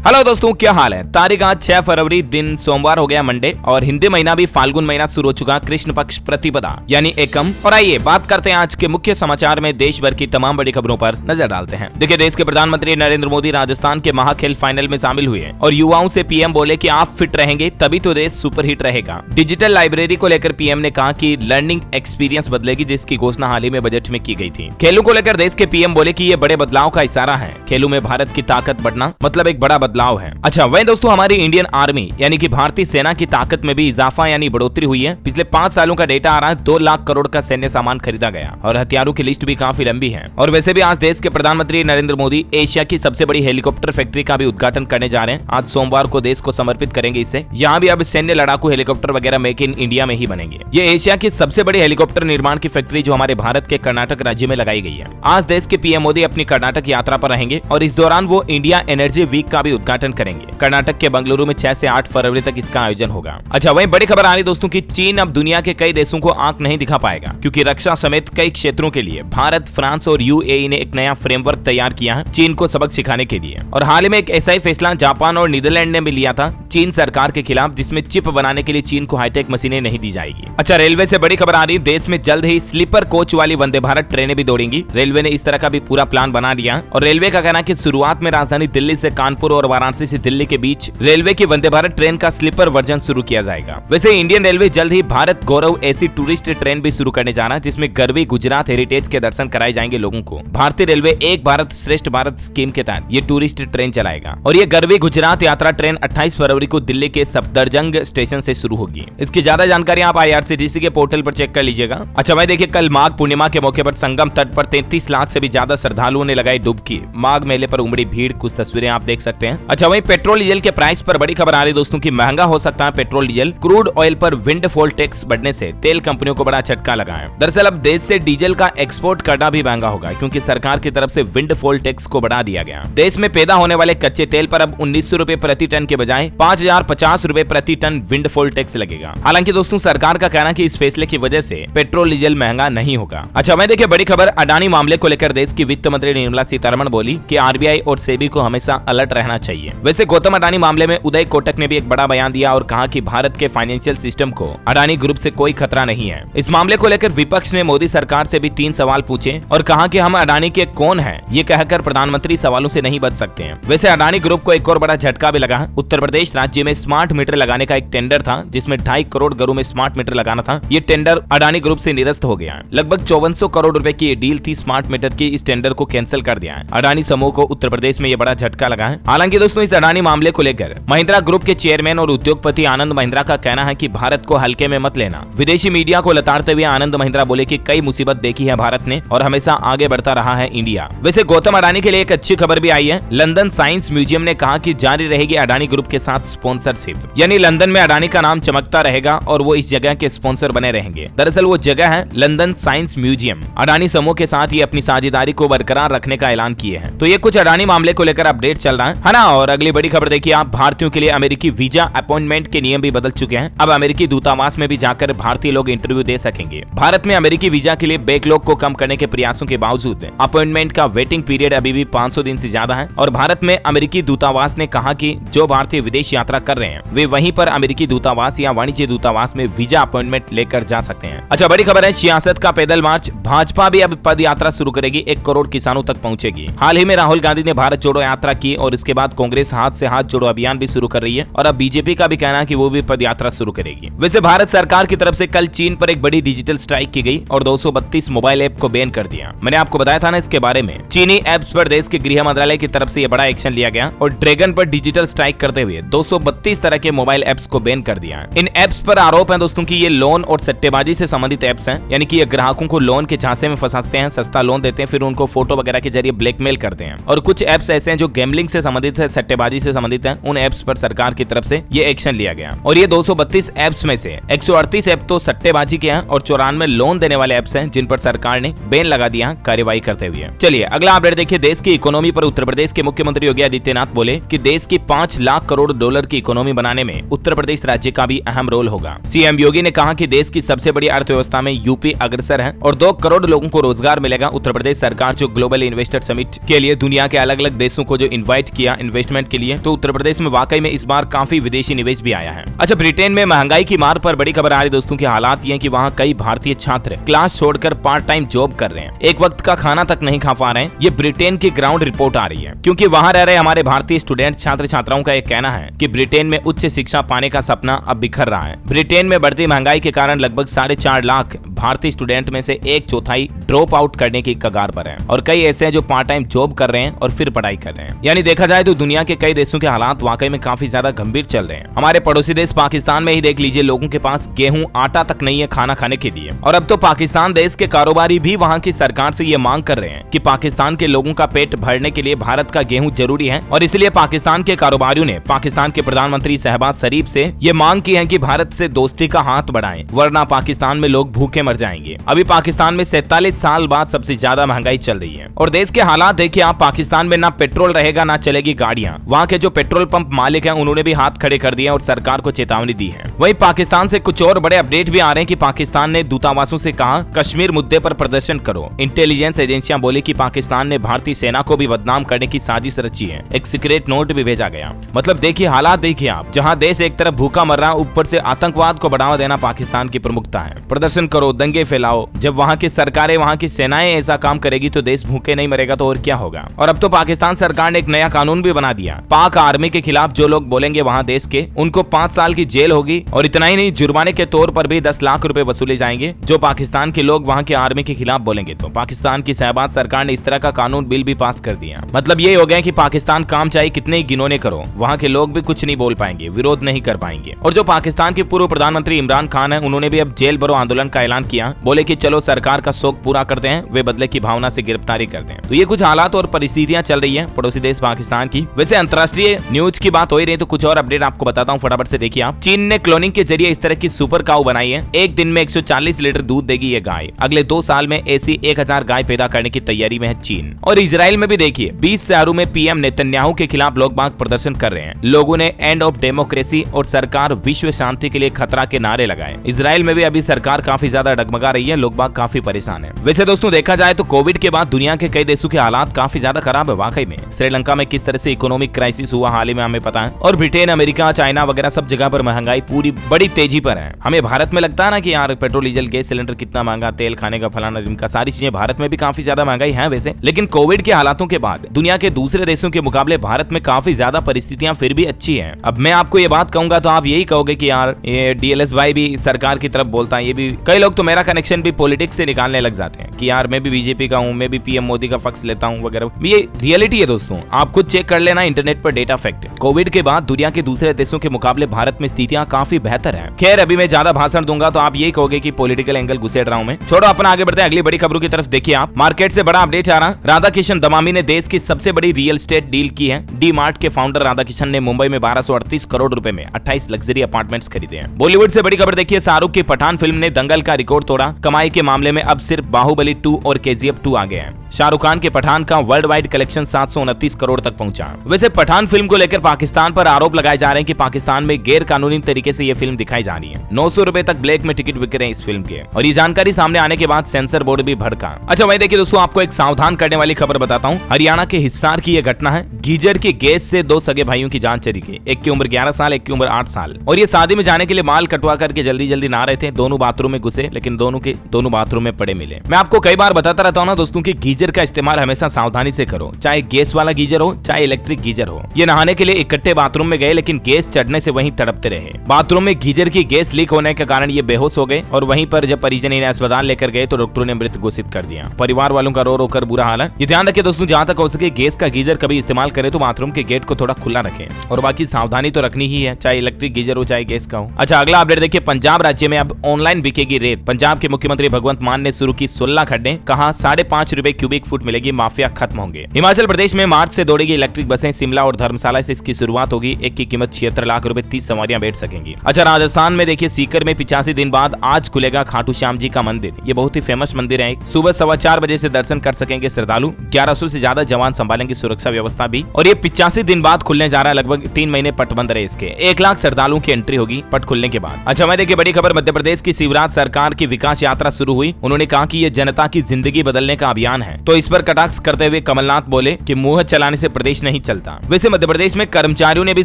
Hello दोस्तों, क्या हाल है। तारीख आज 6 फरवरी, दिन सोमवार हो गया मंडे, और हिंदी महीना भी फाल्गुन महीना शुरू हो चुका, कृष्ण पक्ष प्रतिपदा यानी एकम। और आइए बात करते हैं आज के मुख्य समाचार में देश भर की तमाम बड़ी खबरों पर नजर डालते हैं। देखिए, देश के प्रधानमंत्री नरेंद्र मोदी राजस्थान के महाखेल फाइनल में शामिल हुए और युवाओं से पीएम बोले कि आप फिट रहेंगे तभी तो देश सुपरहिट रहेगा। डिजिटल लाइब्रेरी को लेकर पीएम ने कहा कि लर्निंग एक्सपीरियंस बदलेगी, जिसकी घोषणा हाल ही में बजट में की गई थी। खेलों को लेकर देश के पीएम बोले कि ये बड़े बदलाव का इशारा है। खेलों में भारत की ताकत बढ़ना मतलब एक बड़ा बदलाव है। अच्छा, वहीं दोस्तों हमारी इंडियन आर्मी यानी कि भारतीय सेना की ताकत में भी इजाफा यानी बढ़ोतरी हुई है। पिछले 5 सालों का डेटा आ रहा है, 2 लाख करोड़ का सैन्य सामान खरीदा गया और हथियारों की लिस्ट भी काफी लंबी है। और वैसे भी आज देश के प्रधानमंत्री नरेंद्र मोदी एशिया की सबसे बड़ी हेलीकॉप्टर फैक्ट्री का भी उद्घाटन करने जा रहे हैं। आज सोमवार को देश को समर्पित करेंगे इसे। यहाँ भी अब सैन्य लड़ाकू हेलीकॉप्टर वगैरह मेक इन इंडिया में ही बनेंगे। ये एशिया की सबसे बड़ी हेलीकॉप्टर निर्माण की फैक्ट्री जो हमारे भारत के कर्नाटक राज्य में लगाई गई है। आज देश के पीएम मोदी अपनी कर्नाटक यात्रा पर रहेंगे और इस दौरान वो इंडिया एनर्जी वीक का भी उद्घाटन करेंगे। कर्नाटक के बंगलुरु में 6 से 8 फरवरी तक इसका आयोजन होगा। अच्छा, वहीं बड़ी खबर आ रही दोस्तों की चीन अब दुनिया के कई देशों को आंख नहीं दिखा पाएगा, क्योंकि रक्षा समेत कई क्षेत्रों के लिए भारत, फ्रांस और यूएई ने एक नया फ्रेमवर्क तैयार किया है चीन को सबक सिखाने के लिए। और हाल ही में एक ऐसा ही फैसला जापान और नीदरलैंड ने भी लिया था चीन सरकार के खिलाफ, जिसमें चिप बनाने के लिए चीन को हाईटेक मशीनें नहीं दी जाएगी। अच्छा, रेलवे से बड़ी खबर आ रही, देश में जल्द ही स्लीपर कोच वाली वंदे भारत ट्रेनें भी दौड़ेंगी। रेलवे ने इस तरह का भी पूरा प्लान बना लिया और रेलवे का कहना है कि शुरुआत में राजधानी दिल्ली से कानपुर और वाराणसी से दिल्ली के बीच रेलवे की वंदे भारत ट्रेन का स्लीपर वर्जन शुरू किया जाएगा। वैसे इंडियन रेलवे जल्द ही भारत गौरव ऐसी टूरिस्ट ट्रेन भी शुरू करने जा रहा है, जिसमें गरवी गुजरात हेरिटेज के दर्शन कराए जाएंगे लोगों को। भारतीय रेलवे एक भारत श्रेष्ठ भारत स्कीम के तहत ये टूरिस्ट ट्रेन चलाएगा और ये गरवी गुजरात यात्रा ट्रेन 28 फरवरी को दिल्ली के सफदरजंग स्टेशन से शुरू होगी। इसकी ज्यादा जानकारी आप IRCTC के पोर्टल पर चेक कर लीजिएगा। अच्छा भाई, देखिए कल माघ पूर्णिमा के मौके पर संगम तट पर 33 लाख से भी ज्यादा श्रद्धालुओं ने लगाई डुबकी। माघ मेले पर उमड़ी भीड़, कुछ तस्वीरें आप देख सकते हैं। अच्छा, वहीं पेट्रोल डीजल के प्राइस पर बड़ी खबर आ रही दोस्तों की महंगा हो सकता है पेट्रोल डीजल। क्रूड ऑयल पर विंडफॉल टैक्स बढ़ने से तेल कंपनियों को बड़ा झटका लगा है। दरअसल अब देश से डीजल का एक्सपोर्ट करना भी महंगा होगा, क्योंकि सरकार की तरफ से विंडफॉल टैक्स को बढ़ा दिया गया। देश में पैदा होने वाले कच्चे तेल पर अब 1900 रुपए प्रति टन के बजाय 5050 रुपए प्रति टन विंडफॉल टैक्स लगेगा। हालांकि दोस्तों सरकार का कहना है कि इस फैसले की वजह से पेट्रोल डीजल महंगा नहीं होगा। अच्छा, मैं देखिए बड़ी खबर अडानी मामले को लेकर देश की वित्त मंत्री निर्मला सीतारमण बोली कि RBI और सेबी को हमेशा अलर्ट रहना चाहिए। वैसे गौतम अडानी मामले में उदय कोटक ने भी एक बड़ा बयान दिया और कहा कि भारत के फाइनेंशियल सिस्टम को अडानी ग्रुप से कोई खतरा नहीं है। इस मामले को लेकर विपक्ष ने मोदी सरकार से भी 3 सवाल पूछे और कहा कि हम अडानी के कौन हैं, ये कहकर प्रधानमंत्री सवालों से नहीं बच सकते हैं। वैसे अडानी ग्रुप को एक और बड़ा झटका भी लगा। उत्तर प्रदेश राज्य में स्मार्ट मीटर लगाने का एक टेंडर था, जिसमें 2.5 करोड़ घरों में स्मार्ट मीटर लगाना था। ये टेंडर अडानी ग्रुप से निरस्त हो गया। लगभग 5400 करोड़ रुपए की ये डील थी स्मार्ट मीटर की। इस टेंडर को कैंसिल कर दिया है। अडानी समूह को उत्तर प्रदेश में ये बड़ा झटका लगा है। हालांकि दोस्तों इस अडानी मामले को लेकर महिंद्रा ग्रुप के चेयरमैन और उद्योगपति आनंद महिंद्रा का कहना है कि भारत को हल्के में मत लेना। विदेशी मीडिया को लताड़ते हुए आनंद महिंद्रा बोले कि कई मुसीबत देखी है भारत ने और हमेशा आगे बढ़ता रहा है इंडिया। वैसे गौतम अडानी के लिए एक अच्छी खबर भी आई है। लंदन साइंस म्यूजियम ने कहा कि जारी रहेगी अडानी ग्रुप के साथ स्पॉन्सरशिप, यानी लंदन में अडानी का नाम चमकता रहेगा और वो इस जगह के स्पॉन्सर बने रहेंगे। दरअसल वो जगह है लंदन साइंस म्यूजियम। अडानी समूह के साथ ये अपनी साझेदारी को बरकरार रखने का ऐलान किए हैं। तो ये कुछ अडानी मामले को लेकर अपडेट चल रहा है ना। और अगली बड़ी खबर देखिए आप, भारतीयों के लिए अमेरिकी वीजा अपॉइंटमेंट के नियम भी बदल चुके हैं। अब अमेरिकी दूतावास में भी जाकर भारतीय लोग इंटरव्यू दे सकेंगे। भारत में अमेरिकी वीजा के लिए बैकलॉग को कम करने के प्रयासों के बावजूद अपॉइंटमेंट का वेटिंग पीरियड अभी भी 500 दिन से ज्यादा है। और भारत में अमेरिकी दूतावास ने कहा कि जो भारतीय विदेश यात्रा कर रहे हैं वे वहीं पर अमेरिकी दूतावास या वाणिज्य दूतावास में वीजा अपॉइंटमेंट लेकर जा सकते हैं। अच्छा, बड़ी खबर है 66 का पैदल मार्च। भाजपा भी अब पद यात्रा शुरू करेगी, 1 करोड़ किसानों तक पहुंचेगी। हाल ही में राहुल गांधी ने भारत जोड़ो यात्रा की और इसके बाद कांग्रेस हाथ से हाथ जोड़ो अभियान भी शुरू कर रही है और अब बीजेपी का भी कहना है कि वो भी पद यात्रा शुरू करेगी। वैसे भारत सरकार की तरफ से कल चीन पर एक बड़ी डिजिटल स्ट्राइक की गई और 232 मोबाइल ऐप को बैन कर दिया। मैंने आपको बताया था ना इसके बारे में। चीनी ऐप्स पर देश के गृह मंत्रालय की तरफ से यह बड़ा एक्शन लिया गया और ड्रैगन पर डिजिटल स्ट्राइक करते हुए 232 तरह के मोबाइल ऐप्स को बैन कर दिया। इन ऐप्स पर आरोप है दोस्तों की ये लोन और सट्टेबाजी से संबंधित ऐप्स हैं, यानी कि ये ग्राहकों को लोन के झांसे में फंसाते हैं, सस्ता लोन देते हैं, फिर उनको फोटो वगैरह के जरिए ब्लैकमेल करते हैं। और कुछ ऐप्स ऐसे हैं जो गैम्बलिंग से संबंधित है, सट्टेबाजी से संबंधित है। उन ऐप्स पर सरकार की तरफ से ये एक्शन लिया गया और ये 232 ऐप्स में से 138 ऐप तो सट्टेबाजी के हैं और 94 लोन देने वाले ऐप्स हैं, जिन पर सरकार ने बैन लगा दिया कार्रवाई करते हुए। चलिए अगला अपडेट देखिए, देश की इकोनॉमी पर उत्तर प्रदेश के मुख्यमंत्री योगी आदित्यनाथ बोले कि देश की 5 लाख करोड़ डॉलर की इकोनॉमी बनाने में उत्तर प्रदेश राज्य का भी अहम रोल होगा। सीएम योगी ने कहा कि देश की सबसे बड़ी अर्थव्यवस्था में यूपी अग्रसर है और 2 करोड़ लोगों को रोजगार मिलेगा। उत्तर प्रदेश सरकार जो ग्लोबल इन्वेस्टर समिट के लिए दुनिया के अलग अलग देशों को जो इन्वाइट किया इन्वेस्टमेंट के लिए, तो उत्तर प्रदेश में वाकई में इस बार काफी विदेशी निवेश भी आया है। अच्छा, ब्रिटेन में महंगाई की मार पर बड़ी खबर आ रही दोस्तों की हालात ये कि वहाँ कई भारतीय छात्र क्लास छोड़कर पार्ट टाइम जॉब कर रहे हैं, एक वक्त का खाना तक नहीं खा पा रहे हैं। ये ब्रिटेन की ग्राउंड रिपोर्ट आ रही है, क्योंकि वहाँ रह रहे हमारे भारतीय स्टूडेंट छात्र छात्राओं का एक कहना है कि ब्रिटेन में उच्च शिक्षा पाने का सपना अब बिखर रहा है। ब्रिटेन में बढ़ती महंगाई के कारण लगभग 4.5 लाख भारतीय स्टूडेंट में से 1/4 ड्रॉप आउट करने की कगार पर है, और कई ऐसे हैं जो पार्ट टाइम जॉब कर रहे हैं और फिर पढ़ाई कर रहे हैं। यानी देखा जाए तो दुनिया के कई देशों के हालात वाकई में काफी ज्यादा गंभीर चल रहे हैं। हमारे पड़ोसी देश पाकिस्तान में ही देख लीजिए, लोगों के पास गेहूं आटा तक नहीं है खाना खाने के लिए, और अब तो पाकिस्तान देश के कारोबारी भी वहां की सरकार से ये मांग कर रहे हैं कि पाकिस्तान के लोगों का पेट भरने के लिए भारत का गेहूं जरूरी है, और इसलिए पाकिस्तान के कारोबारियों ने पाकिस्तान के प्रधानमंत्री शहबाज शरीफ से ये मांग की है कि भारत से दोस्ती का हाथ बढ़ाएं, वरना पाकिस्तान में लोग भूखे मर जाएंगे। अभी पाकिस्तान में 47 साल बाद सबसे ज्यादा महंगाई चल रही है, और देश के हालात देखिए आप, पाकिस्तान में ना पेट्रोल रहेगा ना चलेगी गाड़ियां। वहाँ के जो पेट्रोल पंप मालिक हैं उन्होंने भी हाथ खड़े कर दिए और सरकार को चेतावनी दी है। वहीं पाकिस्तान से कुछ और बड़े अपडेट भी आ रहे हैं कि पाकिस्तान ने दूतावासों से कहा कश्मीर मुद्दे पर प्रदर्शन करो। इंटेलिजेंस एजेंसियां बोली कि पाकिस्तान ने भारतीय सेना को भी बदनाम करने की साजिश रची है, एक सीक्रेट नोट भी भेजा गया। मतलब देखिए हालात देखिए आप, जहां देश एक तरफ भूखा मर रहा है, ऊपर से आतंकवाद को बढ़ावा देना पाकिस्तान की प्रमुखता है। प्रदर्शन करो, दंगे फैलाओ। जब वहाँ की सरकारें, वहाँ की सेनाएं ऐसा काम करेगी तो देश भूखे नहीं मरेगा तो और क्या होगा। और अब तो पाकिस्तान सरकार ने एक नया कानून भी बना दिया, पाक आर्मी के खिलाफ जो लोग बोलेंगे वहाँ देश के, उनको 5 साल की जेल होगी, और इतना ही नहीं, जुर्माने के तौर पर भी 10 लाख रुपए वसूले जाएंगे जो पाकिस्तान के लोग वहाँ के आर्मी के खिलाफ बोलेंगे। तो पाकिस्तान की शहबाज सरकार ने इस तरह का कानून बिल भी पास कर दिया। मतलब ये हो गया कि पाकिस्तान काम चाहे कितने ही गिनौने करो, वहाँ के लोग भी कुछ नहीं बोल पाएंगे, विरोध नहीं कर पाएंगे। और जो पाकिस्तान के पूर्व प्रधानमंत्री इमरान खान है, उन्होंने भी अब जेल भरो आंदोलन का ऐलान किया, बोले कि चलो सरकार का शौक पूरा करते हैं, वे बदले की भावना से गिरफ्तारी करते हैं। तो ये कुछ हालात और परिस्थितियां चल रही है पड़ोसी देश पाकिस्तान की। वैसे अंतर्राष्ट्रीय न्यूज की बात हो ही रही, तो कुछ और अपडेट आपको बताता हूँ, फटाफट से देखिए आप। चीन ने क्लोनिंग के जरिए इस तरह की सुपर काऊ बनाई है, एक दिन में 140 लीटर दूध देगी ये गाय। अगले 2 साल में ऐसी 1000 गाय पैदा करने की तैयारी में है चीन। और इजराइल में भी देखिए 20 शहरों में पीएम नेतन्याहू के खिलाफ लोग बाग प्रदर्शन कर रहे हैं। लोगों ने एंड ऑफ डेमोक्रेसी और सरकार विश्व शांति के लिए खतरा के नारे लगाए। इजराइल में भी अभी सरकार काफी ज्यादा डगमगा रही है, लोग बाग काफी परेशान है। वैसे दोस्तों देखा जाए तो कोविड के बाद दुनिया के कई देशों के हालात काफी ज्यादा खराब है वाकई में। श्रीलंका में किस तरह से इकोनॉमिक क्राइसिस हुआ हाल ही में हमें पता है, और ब्रिटेन, अमेरिका, चाइना वगैरह सब जगह पर महंगाई पूरी बड़ी तेजी पर है। हमें भारत में लगता है ना कि यार पेट्रोल डीजल गैस सिलेंडर कितना महंगा, तेल खाने का फलाना इनका, सारी चीजें भारत में भी काफी ज्यादा महंगाई है वैसे, लेकिन कोविड के हालातों के बाद दुनिया के दूसरे देशों के मुकाबले भारत में काफी ज्यादा परिस्थितियां फिर भी अच्छी है। अब मैं आपको ये बात कहूंगा तो आप यही कहोगे कि यार ये डीएलएस भाई भी सरकार की तरफ बोलता है, ये भी कई लोग तो मेरा कनेक्शन भी पॉलिटिक्स से निकालने लग जाते हैं कि यार मैं भी बीजेपी का हूँ, मैं भी पीएम मोदी का पक्ष लेता हूँ वगैरह। ये रियलिटी है दोस्तों, आप खुद चेक कर लेना इंटरनेट पर डेटा फैक्ट। कोविड के बाद दुनिया के दूसरे देशों के मुकाबले भारत में स्थितियां काफी बेहतर है। खैर अभी मैं ज्यादा भाषण दूंगा तो आप यही कहोगे कि पॉलिटिकल एंगल घुसेड़ रहा हूं मैं। छोड़ो, अपना आगे बढ़ते हैं अगली बड़ी खबरों की तरफ। देखिए आप, मार्केट से बड़ा अपडेट आ रहा। राधाकिशन दमामी ने देश की सबसे बड़ी रियल एस्टेट डील की है। डी मार्ट के फाउंडर राधाकिशन ने मुंबई में 1238 करोड़ रुपए में 28 लग्जरी अपार्टमेंट्स खरीदे हैं। बॉलीवुड से बड़ी खबर देखिए, शाहरुख की पठान फिल्म ने दंगल का रिकॉर्ड तोड़ा। कमाई के मामले में अब सिर्फ बाहुबली 2 और केजीएफ 2 आ गए हैं। शाहरुख खान के पठान का वर्ल्ड वाइड कलेक्शन 729 करोड़ तक पहुंचा। वैसे पठान फिल्म को लेकर पाकिस्तान पर आरोप लगाए जा रहे हैं कि पाकिस्तान में गैर कानूनी तरीके से ये फिल्म दिखाई जा रही है। 900 रुपए तक ब्लैक में टिकट बिक रहे हैं इस फिल्म के, और ये जानकारी सामने आने के बाद सेंसर बोर्ड भी भड़का। अच्छा वही देखिए दोस्तों, आपको एक सावधान करने वाली खबर बताता हूँ। हरियाणा के हिसार की यह घटना है। गीजर की गैस से 2 सगे भाइयों की जान चली गई। एक की उम्र 11 साल, एक की उम्र 8 साल, और ये शादी में जाने के लिए माल कटवा करके जल्दी जल्दी नहा रहे थे। दोनों बाथरूम में घुसे, लेकिन दोनों के दोनों बाथरूम में पड़े मिले। मैं आपको कई बार बताता रहता हूँ ना दोस्तों कि गीजर का इस्तेमाल हमेशा सावधानी से करो, चाहे गैस वाला गीजर हो चाहे इलेक्ट्रिक गीजर हो। ये नहाने के लिए इकट्ठे बाथरूम में गए, लेकिन गैस चढ़ने से वहीं तड़पते रहे। बाथरूम में गीजर की गैस लीक होने के कारण ये बेहोश हो गए, और वहीं पर जब परिजन इन्हें अस्पताल लेकर गए तो डॉक्टरों ने मृत घोषित कर दिया। परिवार वालों का रो रो कर बुरा हाल है। ये ध्यान रखें दोस्तों, जहां तक हो सके गैस का गीजर कभी इस्तेमाल करें तो बाथरूम के गेट को थोड़ा खुला रखें, और बाकी सावधानी तो रखनी ही है, चाहे इलेक्ट्रिक गीजर हो चाहे गैस का हो। अच्छा अगला अपडेट देखिए, पंजाब राज्य में अब ऑनलाइन बिकेगी रेत। पंजाब के मुख्यमंत्री भगवंत मान ने शुरू की 16 खड्डे, कहा 5.5 रुपए क्यूबिक फुट मिलेगी, माफिया खत्म होंगे। हिमाचल प्रदेश में मार्च से दौड़ेगी इलेक्ट्रिक बसें। शिमला और धर्मशाला से इसकी शुरुआत होगी। एक की कीमत 76 लाख रुपए, 30 सवारियां बैठ सकेंगी। अच्छा राजस्थान में देखिए, सीकर में 85 दिन बाद आज खुलेगा खाटू श्याम जी का मंदिर। ये बहुत ही फेमस मंदिर है। सुबह 4:15 बजे से दर्शन कर सकेंगे श्रद्धालु। 1100 से ज्यादा जवान संभालेंगे सुरक्षा व्यवस्था भी, और ये 85 दिन बाद खुलने जा रहा है। लगभग 3 महीने पट बंद रहे इसके। 1 लाख श्रद्धालुओं की एंट्री होगी पट खुलने के बाद। अच्छा मैं देखिए बड़ी खबर, मध्य प्रदेश की शिवराज सरकार की विकास यात्रा शुरू हुई। उन्होंने कहा कि ये जनता की जिंदगी बदलने का अभियान है। है। तो इस पर कटाक्ष करते हुए कमलनाथ बोले कि मुंह चलाने से प्रदेश नहीं चलता। वैसे मध्य प्रदेश में कर्मचारियों ने भी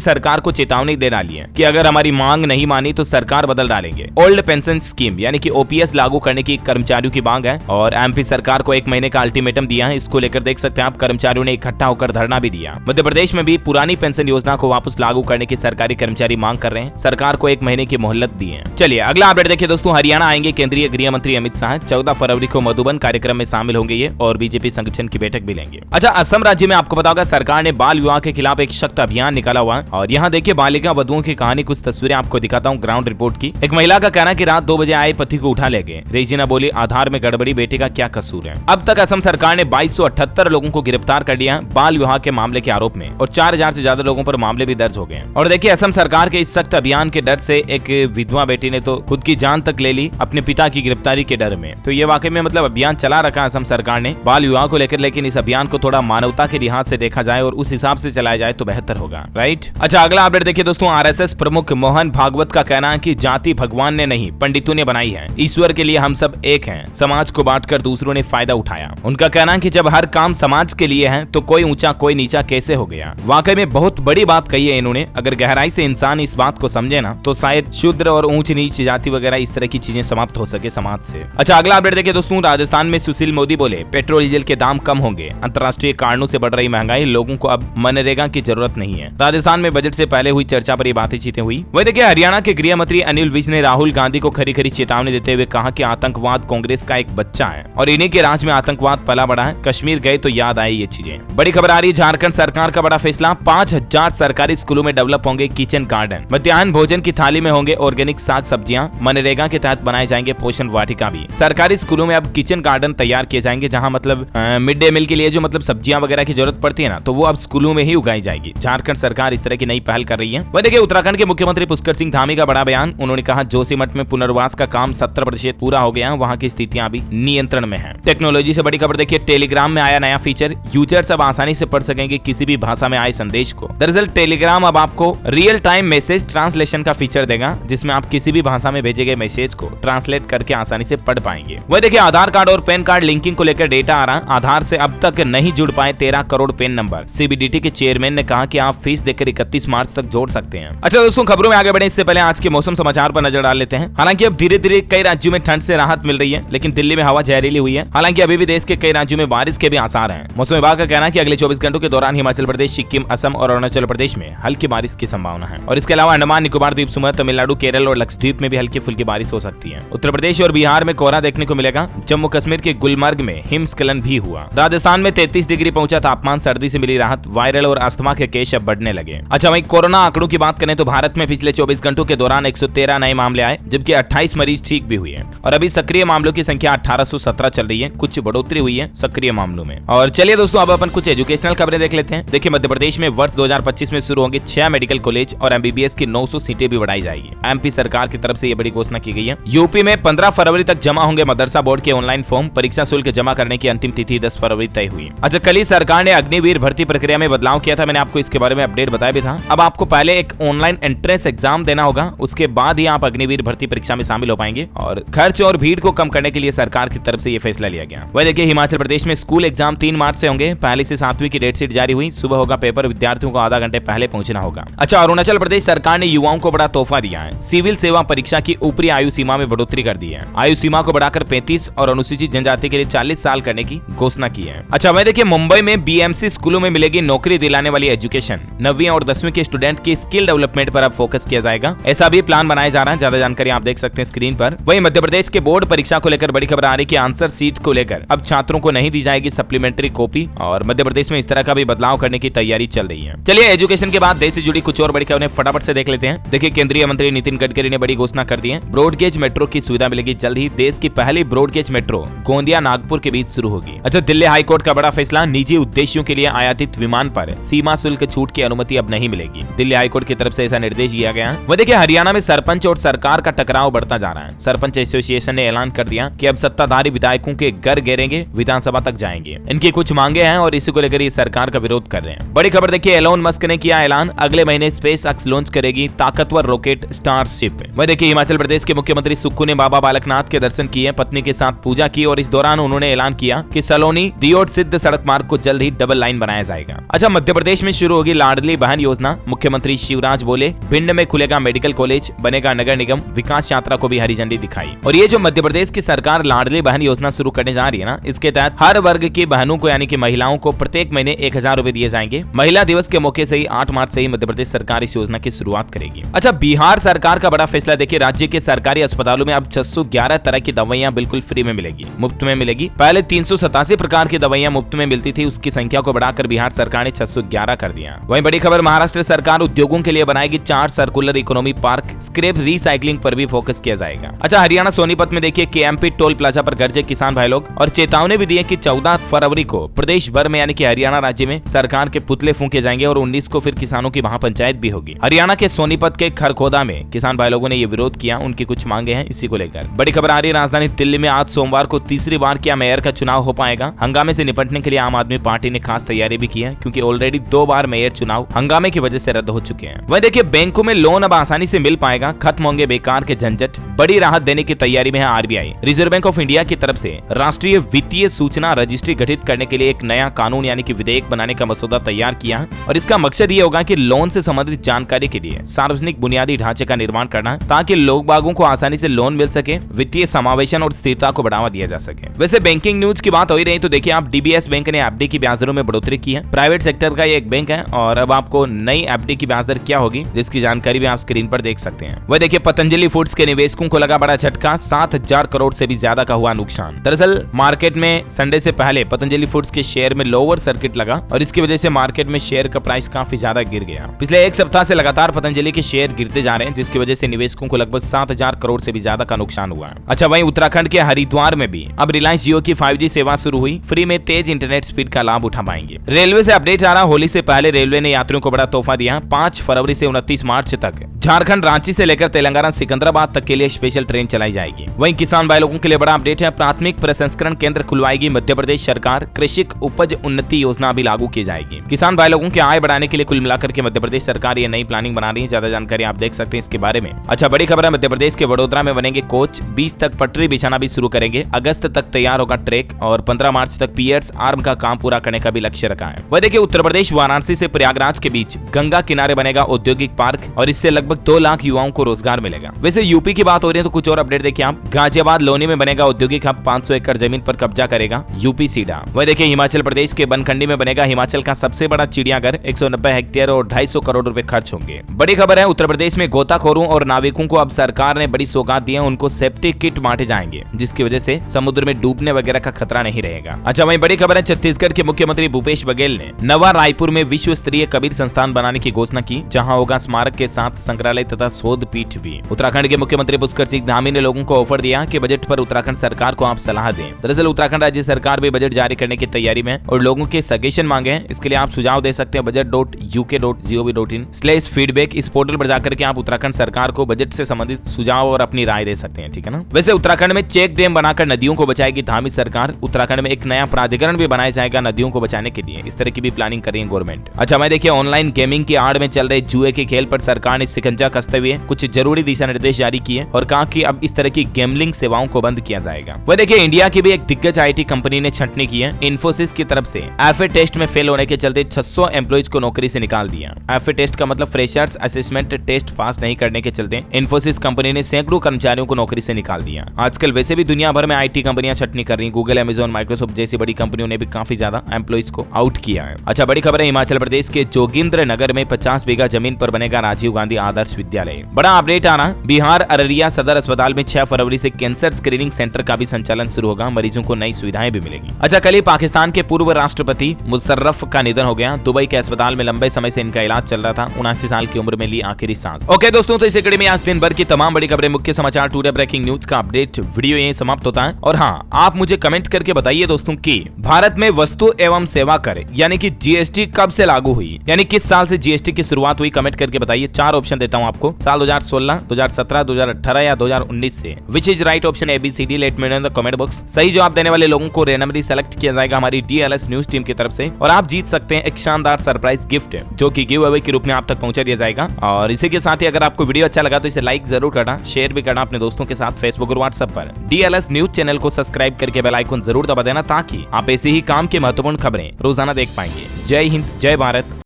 सरकार को चेतावनी दे डाली है कि अगर हमारी मांग नहीं मानी तो सरकार बदल डालेंगे। ओल्ड पेंशन स्कीम यानी कि ओपीएस लागू करने की कर्मचारियों की मांग है और एमपी सरकार को 1 महीने का अल्टीमेटम दिया है। इसको लेकर देख सकते हैं आप, कर्मचारियों ने इकट्ठा होकर धरना भी दिया। मध्य प्रदेश में भी पुरानी पेंशन योजना को वापस लागू करने की सरकारी कर्मचारी मांग कर रहे हैं। सरकार को 1 महीने की मोहलत दी है। चलिए अगला अपडेट देखिए दोस्तों, हरियाणा आएंगे केंद्रीय गृह मंत्री अमित शाह। 14 फरवरी को मधुबन कार्यक्रम में शामिल होंगे ये और बीजेपी संगठन की बैठक भी लेंगे। अच्छा, असम राज्य में आपको पता होगा सरकार ने बाल विवाह के खिलाफ एक सख्त अभियान निकाला हुआ है और यहाँ देखिए बालिका वधुओं की कहानी, कुछ तस्वीरें आपको दिखाता हूँ ग्राउंड रिपोर्ट की। एक महिला का कहना कि रात 2 बजे आए पति को उठा ले गए। रेजिना बोली आधार में गड़बड़ी, बेटे का क्या कसूर है। अब तक असम सरकार ने 2278 लोगों को गिरफ्तार कर लिया बाल विवाह के मामले के आरोप में और 4000 से ज्यादा लोगों पर मामले भी दर्ज हो गए। और देखिए असम सरकार के इस सख्त अभियान के डर से एक विधवा बेटी ने तो खुद की जान तक ले ली अपने पिता की गिरफ्तारी के डर में। तो ये वाकई में मतलब अभियान चला रखा असम सरकार ने बाल विवाह को लेकर, लेकिन इस अभियान को थोड़ा मानवता के लिहाज से देखा जाए और उस हिसाब से चलाया जाए तो बेहतर होगा, राइट। अच्छा, अगला अपडेट देखिए दोस्तों, आरएसएस प्रमुख मोहन भागवत का कहना है कि जाति भगवान ने नहीं पंडितों ने बनाई है, ईश्वर के लिए हम सब एक हैं, समाज को बांटकर दूसरों ने फायदा उठाया। उनका कहना है कि जब हर काम समाज के लिए है तो कोई ऊंचा कोई नीचा कैसे हो गया। वाकई में बहुत बड़ी बात कही है इन्होंने। अगर गहराई से इंसान इस बात को समझे ना तो शायद शूद्र और ऊंच नीच जाति वगैरह इस तरह की चीजें समाप्त हो सके समाज से। अच्छा, अगला अपडेट देखिए दोस्तों, राजस्थान में सुशील मोदी बोले पेट्रोल डीजल के दाम कम होंगे, अंतर्राष्ट्रीय कारणों से बढ़ रही महंगाई, लोगों को अब मनरेगा की जरूरत नहीं है। राजस्थान में बजट से पहले हुई चर्चा पर ये बातें हुई। वही देखिए हरियाणा के गृह मंत्री अनिल विज ने राहुल गांधी को खरी खरी चेतावनी देते हुए कहा कि आतंकवाद कांग्रेस का एक बच्चा है और इन्हीं के राज में आतंकवाद पला बड़ा है। कश्मीर गए तो याद आई ये चीजें। बड़ी खबर आ रही है, झारखंड सरकार का बड़ा फैसला, 5000 सरकारी स्कूलों में डेवलप होंगे किचन गार्डन। मध्याह्न भोजन की थाली में होंगे ऑर्गेनिक साग सब्जियां। मनरेगा के तहत बनाए जाएंगे पोषण वाटिका भी। सरकारी स्कूलों में अब किचन गार्डन तैयार किए जाएंगे, जहां मतलब मिड डे मील के लिए जो मतलब सब्जियां वगैरह की जरूरत पड़ती है ना, तो वो अब स्कूलों में ही उगाई जाएगी। झारखंड सरकार इस तरह की नई पहल कर रही है। वह देखिए उत्तराखंड के मुख्यमंत्री पुष्कर सिंह धामी का बड़ा बयान। उन्होंने कहा जोशीमठ में पुनर्वास का काम 70% पूरा हो गया, वहां की स्थितियां अभी नियंत्रण में है। टेक्नोलॉजी से बड़ी खबर देखिए, टेलीग्राम में आया नया फीचर, यूजर्स अब आसानी से पढ़ सकेंगे किसी भी भाषा में आए संदेश को। दरअसल टेलीग्राम अब आपको रियल टाइम मैसेज ट्रांसलेशन का फीचर देगा, जिसमें आप किसी भी भाषा में भेजे गए मैसेज को ट्रांसलेट करके आसानी से पढ़ पाएंगे। वह देखिए आधार कार्ड और पैन कार्ड लिंकिंग को लेकर डेटा आ रहा। आधार से अब तक नहीं जुड़ पाए 13 करोड़ पैन नंबर। सीबीडीटी के चेयरमैन ने कहा कि आप फीस देकर 31 मार्च तक जोड़ सकते हैं। अच्छा दोस्तों, खबरों में आगे बढ़े इससे पहले आज के मौसम समाचार पर नजर डाल लेते हैं। हालांकि अब धीरे धीरे कई राज्यों में ठंड से राहत मिल रही है, लेकिन दिल्ली में हवा जहरीली हुई है। हालांकि अभी भी देश के कई राज्यों में बारिश के भी आसार हैं। मौसम विभाग का कहना है कि अगले 24 घंटों के दौरान हिमाचल प्रदेश, सिक्किम, असम और अरुणाचल प्रदेश में हल्की बारिश की संभावना है और इसके अलावा अंडमान निकोबार द्वीप समूह, तमिलनाडु, केरल और लक्षद्वीप में भी हल्की फुल्की बारिश हो सकती है। उत्तर प्रदेश और बिहार में कोहरा देखने को मिलेगा। जम्मू कश्मीर के गुलमर्ग में हिमस्खलन भी हुआ। राजस्थान में 33 डिग्री पहुंचा तापमान, सर्दी से मिली राहत। वायरल और अस्थमा के केस अब बढ़ने लगे। अच्छा वहीं कोरोना आंकड़ों की बात करें तो भारत में पिछले 24 घंटों के दौरान 113 नए मामले आए, जबकि 28 मरीज ठीक भी हुए हैं और अभी सक्रिय मामलों की संख्या 1817 चल रही है। कुछ बढ़ोतरी हुई है सक्रिय मामलों में। और चलिए दोस्तों, अब अपन कुछ एजुकेशनल खबरें देख लेते हैं। देखिए मध्य प्रदेश में वर्ष 2025 में शुरू होंगे 6 मेडिकल कॉलेज और एमबीबीएस की 900 सीटें भी बढ़ाई जाएगी। एमपी सरकार की तरफ से ये बड़ी घोषणा की गई है। यूपी में 15 फरवरी तक जमा होंगे मदरसा बोर्ड के ऑनलाइन फॉर्म। परीक्षा शुल्क जमा करने की अंतिम तिथि 10 फरवरी तय हुई। अच्छा, कल ही सरकार ने अग्निवीर भर्ती प्रक्रिया में बदलाव किया था। मैंने आपको इसके बारे में अपडेट बताया भी था। अब आपको पहले एक ऑनलाइन एंट्रेंस एग्जाम देना होगा, उसके बाद ही आप अग्निवीर भर्ती परीक्षा में शामिल हो पाएंगे और खर्च और भीड़ को कम करने के लिए सरकार की तरफ से ये फैसला लिया गया। वह देखिए हिमाचल प्रदेश में स्कूल एग्जाम 3 मार्च से होंगे। पहली से 7वीं की डेट शीट जारी हुई। सुबह होगा पेपर, विद्यार्थियों को आधा घंटे पहले पहुंचना होगा। अच्छा, अरुणाचल प्रदेश सरकार ने युवाओं को बड़ा तोहफा दिया है। सिविल सेवा परीक्षा की ऊपरी आयु सीमा में बढ़ोतरी कर दी है। आयु सीमा को बढ़ाकर 35 और अनुसूचित जनजाति के लिए 40 साल करने की घोषणा की है। अच्छा वह देखिए मुंबई में बीएमसी स्कूलों में मिलेगी नौकरी दिलाने वाली एजुकेशन। 9वीं और 10वीं के स्टूडेंट की स्किल डेवलपमेंट पर अब फोकस किया जाएगा। ऐसा भी प्लान बनाया जा रहा है। ज्यादा जानकारी आप देख सकते हैं स्क्रीन पर। वहीं मध्य प्रदेश के बोर्ड परीक्षा को लेकर बड़ी खबर आ रही है कि आंसर सीट को लेकर अब छात्रों को नहीं दी जाएगी सप्लीमेंट्री कॉपी और मध्य प्रदेश में इस तरह का भी बदलाव करने की तैयारी चल रही है। चलिए एजुकेशन के बाद देश से जुड़ी कुछ और बड़ी खबरें फटाफट से देख लेते हैं। देखिए केंद्रीय मंत्री नितिन गडकरी ने बड़ी घोषणा कर दी है। ब्रॉडगेज मेट्रो की सुविधा मिलेगी जल्द ही। देश की पहली ब्रॉडगेज मेट्रो गोंदिया नागपुर के बीच शुरू होगी। अच्छा, दिल्ली हाईकोर्ट का बड़ा फैसला। निजी उद्देश्यों के लिए आयातित विमान पर सीमा शुल्क छूट की अनुमति अब नहीं मिलेगी। दिल्ली हाईकोर्ट की तरफ से ऐसा निर्देश दिया गया। वह देखिए हरियाणा में सरपंच और सरकार का टकराव बढ़ता जा रहा है। सरपंच एसोसिएशन ने ऐलान कर दिया कि अब सत्ताधारी विधायकों के घर घेरेंगे, विधानसभा तक जाएंगे। इनकी कुछ मांगे हैं और इसी को लेकर ये सरकार का विरोध कर रहे हैं। बड़ी खबर देखिए एलोन मस्क ने किया ऐलान, अगले महीने स्पेस एक्स लॉन्च करेगी ताकतवर रॉकेट स्टारशिप। वह देखिए हिमाचल प्रदेश के मुख्यमंत्री सुक्खू ने बाबा बालकनाथ के दर्शन किए, पत्नी के साथ पूजा की और इस दौरान उन्होंने ऐलान किया दिया कि सलोनी दियोट सिद्ध सड़क मार्ग को जल्द ही डबल लाइन बनाया जाएगा। अच्छा, मध्य प्रदेश में शुरू होगी लाडली बहन योजना। मुख्यमंत्री शिवराज बोले भिंड में खुलेगा मेडिकल कॉलेज, बनेगा नगर निगम, विकास यात्रा को भी हरी झंडी दिखाई। और ये जो मध्य प्रदेश की सरकार लाडली बहन योजना शुरू करने जा रही है ना, इसके तहत हर वर्ग की बहनों को यानी कि महिलाओं को प्रत्येक महीने 1000 रुपए दिए जाएंगे। महिला दिवस के मौके से ही 8 मार्च से ही मध्य प्रदेश सरकार इस योजना की शुरुआत करेगी। अच्छा, बिहार सरकार का बड़ा फैसला देखिए, राज्य के सरकारी अस्पतालों में अब 611 तरह की दवाइयां बिल्कुल फ्री में मिलेगी, मुफ्त में मिलेगी। पहले 387 प्रकार की दवाइयां मुफ्त में मिलती थी, उसकी संख्या को बढ़ाकर बिहार सरकार ने 611 कर दिया। वहीं बड़ी खबर, महाराष्ट्र सरकार उद्योगों के लिए बनाएगी 4 circular economy park, scrap recycling पर भी फोकस किया जाएगा। अच्छा, हरियाणा सोनीपत में देखिए केएमपी टोल प्लाजा पर गरजे किसान भाई लोग और चेतावनी भी दी है कि 14 फरवरी को प्रदेश भर में यानी कि हरियाणा राज्य में सरकार के पुतले फूंके जाएंगे और 19 को फिर किसानों की महापंचायत भी होगी। हरियाणा के सोनीपत के खरखोदा में किसान भाई लोगों ने ये विरोध किया, उनकी कुछ मांगे हैं, इसी को लेकर बड़ी खबर आ रही है। राजधानी दिल्ली में आज सोमवार को तीसरी बार क्या मेयर का चुनाव हो पाएगा। हंगामे से निपटने के लिए आम आदमी पार्टी ने खास तैयारी भी की है, क्योंकि ऑलरेडी 2 बार मेयर चुनाव हंगामे की वजह से रद्द हो चुके हैं। वहीं देखिए बैंकों में लोन अब आसानी से मिल पाएगा, खत्म होंगे बेकार के झंझट, बड़ी राहत देने की तैयारी में है RBI. Reserve bank of India की तरफ से राष्ट्रीय वित्तीय सूचना रजिस्ट्री गठित करने के लिए एक नया कानून यानी कि विधेयक बनाने का मसौदा तैयार किया है और इसका मकसद ये होगा कि लोन से संबंधित जानकारी के लिए सार्वजनिक बुनियादी ढांचे का निर्माण करना, ताकि लोग बागों को आसानी से लोन मिल सके, वित्तीय समावेशन और स्थिरता को बढ़ावा दिया जा सके। वैसे बैंकिंग न्यूज की बात हो ही रही तो देखिए आप डीबीएस बैंक ने एफडी की ब्याज दरों में बढ़ोतरी की है। प्राइवेट सेक्टर का ये एक बैंक है और अब आपको नई एफडी की ब्याज दर क्या होगी जिसकी जानकारी भी आप स्क्रीन पर देख सकते हैं। वह देखिए पतंजलि फूड्स के निवेशकों को लगा बड़ा झटका, 7000 करोड़ से भी ज्यादा का हुआ नुकसान। दरअसल मार्केट में संडे से पहले पतंजलि फूड्स के शेयर में लोअर सर्किट लगा और इसकी वजह से मार्केट में शेयर का प्राइस काफी ज्यादा गिर गया। पिछले एक सप्ताह से लगातार पतंजलि के शेयर गिरते जा रहे हैं, जिसकी वजह से निवेशकों को लगभग 7000 करोड़ से भी ज्यादा का नुकसान हुआ। अच्छा, वहीं उत्तराखंड के हरिद्वार में भी अब रिलायंस जियो की 5G सेवा शुरू हुई, फ्री में तेज इंटरनेट स्पीड का लाभ उठा पाएंगे। रेलवे से अपडेट आ रहा, होली से पहले रेलवे ने यात्रियों को बड़ा तोहफा दिया। 5 फरवरी से 29 मार्च तक झारखंड रांची से लेकर तेलंगाना सिकंदराबाद तक के लिए स्पेशल ट्रेन चलाई जाएगी। वहीं किसान भाई लोगों के लिए बड़ा अपडेट है, प्राथमिक प्रसंस्करण केंद्र खुलवाएगी मध्य प्रदेश सरकार, कृषिक उपज उन्नति योजना भी लागू की जाएगी। किसान भाई लोगों की आय बढ़ाने के लिए कुल मिलाकर के मध्य प्रदेश सरकार ये नई प्लानिंग बना रही है। ज्यादा जानकारी आप देख सकते हैं इसके बारे में। अच्छा, बड़ी खबर है, मध्य प्रदेश के वडोदरा में बनेंगे कोच, 20 तक पटरी बिछाना भी शुरू करेंगे, अगस्त तक तैयार होगा ट्रैक और 15 मार्च तक पियर्स आर्म का काम पूरा करने का भी लक्ष्य रखा है। वह देखिए उत्तर प्रदेश वाराणसी से प्रयागराज के बीच गंगा किनारे बनेगा औद्योगिक पार्क और इससे लगभग 2 लाख युवाओं को रोजगार मिलेगा। वैसे यूपी की बात हो रही है तो कुछ और अपडेट देखिए आप, गाजियाबाद लोनी में बनेगा औद्योगिक हब, 500 एकड़ जमीन पर कब्जा करेगा यूपी सीडा। वह देखिए हिमाचल प्रदेश के बनखंडी में बनेगा हिमाचल का सबसे बड़ा चिड़ियाघर, 190 हेक्टेयर और 250 करोड़ रुपए खर्च होंगे। बड़ी खबर है, उत्तर प्रदेश में गोताखोरों और नाविकों को अब सरकार ने बड़ी सौगात दी है, उनको सेफ्टी किट बांटे जाएंगे, जिसकी वजह से समुद्र में डूबने वगैरह का खतरा नहीं रहेगा। अच्छा, वहीं बड़ी खबर है, छत्तीसगढ़ के मुख्यमंत्री भूपेश बघेल ने नवा रायपुर में विश्व स्तरीय कबीर संस्थान बनाने की घोषणा की, जहां होगा स्मारक के साथ संग्रहालय तथा शोध पीठ भी। उत्तराखंड के मुख्यमंत्री पुष्कर सिंह धामी ने लोगों को ऑफर दिया कि बजट पर उत्तराखंड सरकार को आप सलाह दें। दरअसल उत्तराखंड राज्य सरकार भी बजट जारी करने की तैयारी में और लोगों के सजेशन मांगे हैं, इसके लिए आप सुझाव दे सकते हैं budget.uk.gov.in/feedback। इस पोर्टल पर जाकर के आप उत्तराखंड सरकार को बजट से संबंधित सुझाव और अपनी राय दे सकते हैं, ठीक है ना। वैसे उत्तराखंड में चेक डैम बनाकर नदियों को बचाएगी धामी सरकार, उत्तराखंड में एक नया प्राधिकरण भी बनाया जाएगा नदियों को बचाने के लिए, इस तरह की भी प्लानिंग कर रही है गवर्नमेंट। अच्छा, मैं देखिए ऑनलाइन गेमिंग की आड़ में चल रहे जुए के खेल पर सरकार ने शिकंजा कसते हुए कुछ जरूरी दिशा निर्देश जारी किए और कहा कि अब इस तरह की गैम्बलिंग सेवाओं को बंद किया जाएगा। वह देखिए इंडिया की भी एक दिग्गज आईटी कंपनी ने छंटनी की है, इन्फोसिस की तरफ से एफए टेस्ट में फेल होने के चलते 600 एम्प्लॉइज को नौकरी से निकाल दिया। एफए टेस्ट का मतलब फ्रेशर्स असेसमेंट टेस्ट पास नहीं करने के चलते इन्फोसिस कंपनी ने सैकड़ों कर्मचारियों को नौकरी से निकाल दिया। आजकल वैसे भी दुनिया भर में आईटी कंपनियां छटनी कर रही, गूगल, अमेजॉन, माइक्रोसॉफ्ट जैसी बड़ी कंपनियों ने भी काफी ज्यादा एम्प्लॉइज को आउट किया है। अच्छा, बड़ी खबर है, हिमाचल प्रदेश के जोगिंद्र नगर में 50 बीघा जमीन पर बनेगा राजीव गांधी आदर्श विद्यालय। बड़ा अपडेट आना, बिहार अररिया सदर अस्पताल में 6 फरवरी से कैंसर स्क्रीनिंग सेंटर का भी संचालन शुरू होगा, मरीजों को नई सुविधाएं भी मिलेगी। अच्छा, कल ही पाकिस्तान के पूर्व राष्ट्रपति मुशर्रफ का निधन हो गया। दुबई के अस्पताल में लंबे समय से इनका इलाज चल रहा था, 79 साल की उम्र में ली आखिरी सांस। ओके दोस्तों, तो इस कड़ी में आज दिन भर की तमाम बड़ी खबरें, मुख्य समाचार, टुडे ब्रेकिंग न्यूज का अपडेट वीडियो यहीं समाप्त होता है। और हाँ, आप मुझे कमेंट करके बताइए दोस्तों कि भारत में वस्तु एवं सेवा कर यानी कि जीएसटी कब से लागू हुई, यानी किस साल से जीएसटी की शुरुआत हुई, कमेंट करके बताइए। 4 ऑप्शन देता देता हूँ आपको साल 2016, 2017, 2018 या 2019 से। Which is right option ABCD, let me know in the comment box. सही जवाब देने वाले लोगों को रैंडमली सेलेक्ट किया जाएगा हमारी DLS न्यूज टीम की तरफ से और आप जीत सकते हैं एक शानदार सरप्राइज गिफ्ट जो कि गिव अवे के रूप में आप तक पहुंचा दिया जाएगा। और इसी के साथ ही अगर आपको वीडियो अच्छा लगा तो इसे लाइक जरूर करना, शेयर भी करना अपने दोस्तों के साथ फेसबुक और व्हाट्सएप पर। DLS न्यूज चैनल को सब्सक्राइब करके बेल आइकन जरूर दबा देना ताकि आप ऐसे ही काम के महत्वपूर्ण खबरें रोजाना देख पाएंगे। जय हिंद, जय भारत,